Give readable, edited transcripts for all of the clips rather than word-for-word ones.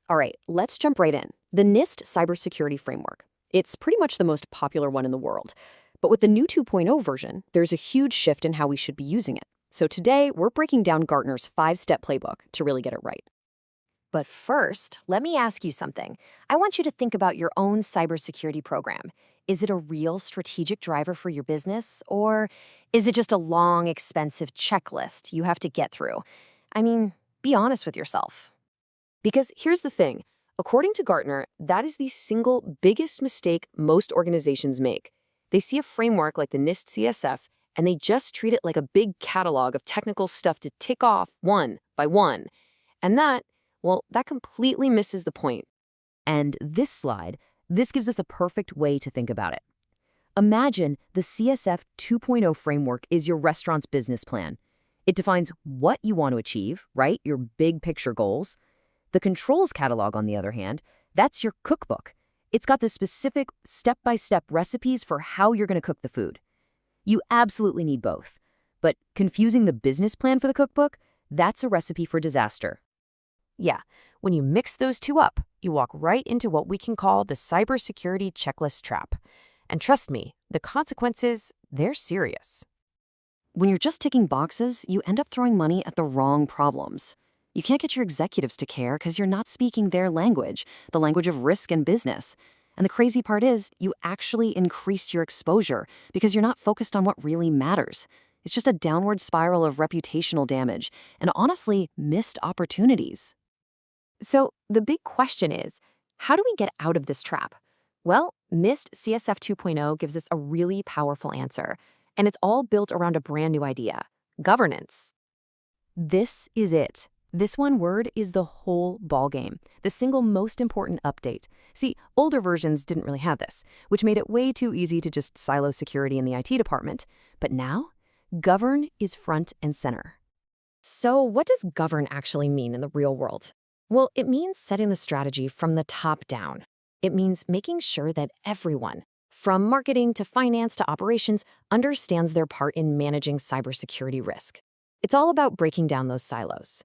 All right, let's jump right in. The NIST Cybersecurity Framework. It's pretty much the most popular one in the world. But with the new 2.0 version, there's a huge shift in how we should be using it. So today, we're breaking down Gartner's 5-step playbook to really get it right. But first, let me ask you something. I want you to think about your own cybersecurity program. Is it a real strategic driver for your business, or is it just a long, expensive checklist you have to get through? I mean, be honest with yourself. Because here's the thing. According to Gartner, that is the single biggest mistake most organizations make. They see a framework like the NIST CSF, and they just treat it like a big catalog of technical stuff to tick off one by one. And that completely misses the point. And this gives us the perfect way to think about it. Imagine the CSF 2.0 framework is your restaurant's business plan. It defines what you want to achieve, right? Your big picture goals. The controls catalog, on the other hand, that's your cookbook. It's got the specific step-by-step recipes for how you're going to cook the food. You absolutely need both. But confusing the business plan for the cookbook, that's a recipe for disaster. Yeah, when you mix those two up, you walk right into what we can call the cybersecurity checklist trap. And trust me, the consequences, they're serious. When you're just ticking boxes, you end up throwing money at the wrong problems. You can't get your executives to care because you're not speaking their language, the language of risk and business. And the crazy part is, you actually increase your exposure because you're not focused on what really matters. It's just a downward spiral of reputational damage and honestly, missed opportunities. So the big question is, how do we get out of this trap? Well, NIST CSF 2.0 gives us a really powerful answer, and it's all built around a brand new idea: governance. This is it. This one word is the whole ballgame, the single most important update. See, older versions didn't really have this, which made it way too easy to just silo security in the IT department. But now, govern is front and center. So what does govern actually mean in the real world? Well, it means setting the strategy from the top down. It means making sure that everyone, from marketing to finance to operations, understands their part in managing cybersecurity risk. It's all about breaking down those silos.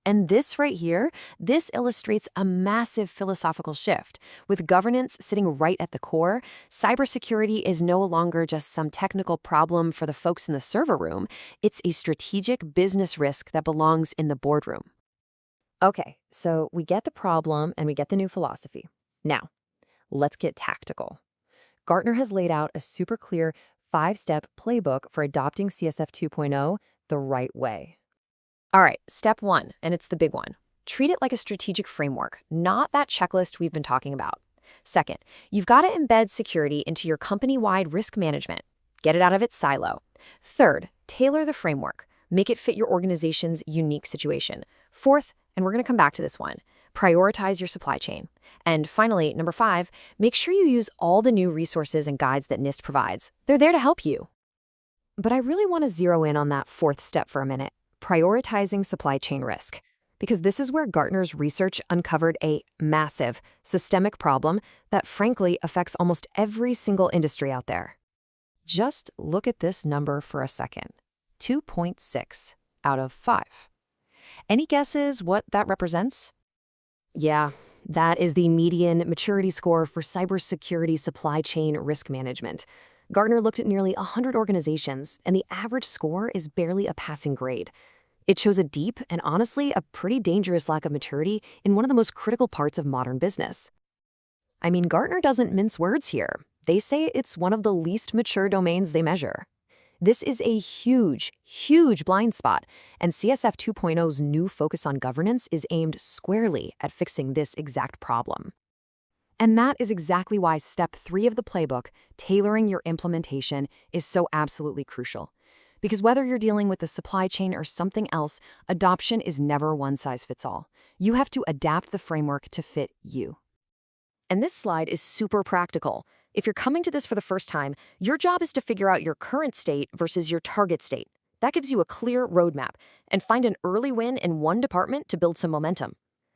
And this right here, this illustrates a massive philosophical shift. With governance sitting right at the core, cybersecurity is no longer just some technical problem for the folks in the server room. It's a strategic business risk that belongs in the boardroom. Okay, so we get the problem and we get the new philosophy. Now, let's get tactical. Gartner has laid out a super clear 5-step playbook for adopting CSF 2.0 the right way. All right, step 1, and it's the big one. Treat it like a strategic framework, not that checklist we've been talking about. Second, you've got to embed security into your company-wide risk management. Get it out of its silo. Third, tailor the framework. Make it fit your organization's unique situation. Fourth, and we're going to come back to this one, prioritize your supply chain. And finally, number 5, make sure you use all the new resources and guides that NIST provides. They're there to help you. But I really want to zero in on that 4th step for a minute. Prioritizing supply chain risk, because this is where Gartner's research uncovered a massive, systemic problem that frankly affects almost every single industry out there. Just look at this number for a second. 2.6 out of 5. Any guesses what that represents? Yeah, that is the median maturity score for cybersecurity supply chain risk management. Gartner looked at nearly 100 organizations, and the average score is barely a passing grade. It shows a deep and honestly a pretty dangerous lack of maturity in one of the most critical parts of modern business. I mean, Gartner doesn't mince words here. They say it's one of the least mature domains they measure. This is a huge, huge blind spot, and CSF 2.0's new focus on governance is aimed squarely at fixing this exact problem. And that is exactly why step 3 of the playbook, tailoring your implementation, is so absolutely crucial. Because whether you're dealing with the supply chain or something else, adoption is never one size fits all. You have to adapt the framework to fit you. And this slide is super practical. If you're coming to this for the first time, your job is to figure out your current state versus your target state. That gives you a clear roadmap, and find an early win in one department to build some momentum.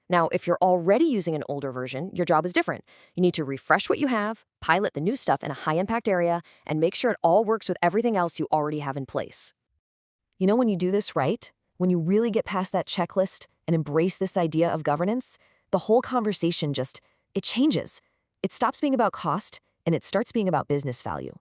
Now, if you're already using an older version, your job is different. You need to refresh what you have, pilot the new stuff in a high-impact area, and make sure it all works with everything else you already have in place. You know, when you do this right, when you really get past that checklist and embrace this idea of governance, the whole conversation it changes. It stops being about cost and it starts being about business value.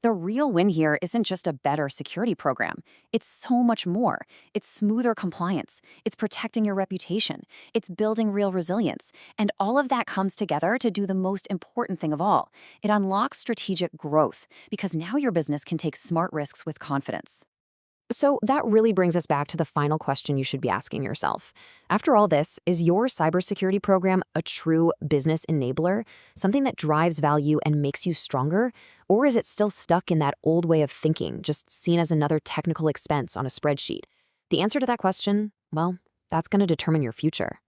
The real win here isn't just a better security program. It's so much more. It's smoother compliance. It's protecting your reputation. It's building real resilience. And all of that comes together to do the most important thing of all. It unlocks strategic growth because now your business can take smart risks with confidence. So that really brings us back to the final question you should be asking yourself. After all this, is your cybersecurity program a true business enabler, something that drives value and makes you stronger? Or is it still stuck in that old way of thinking, just seen as another technical expense on a spreadsheet? The answer to that question, well, that's going to determine your future.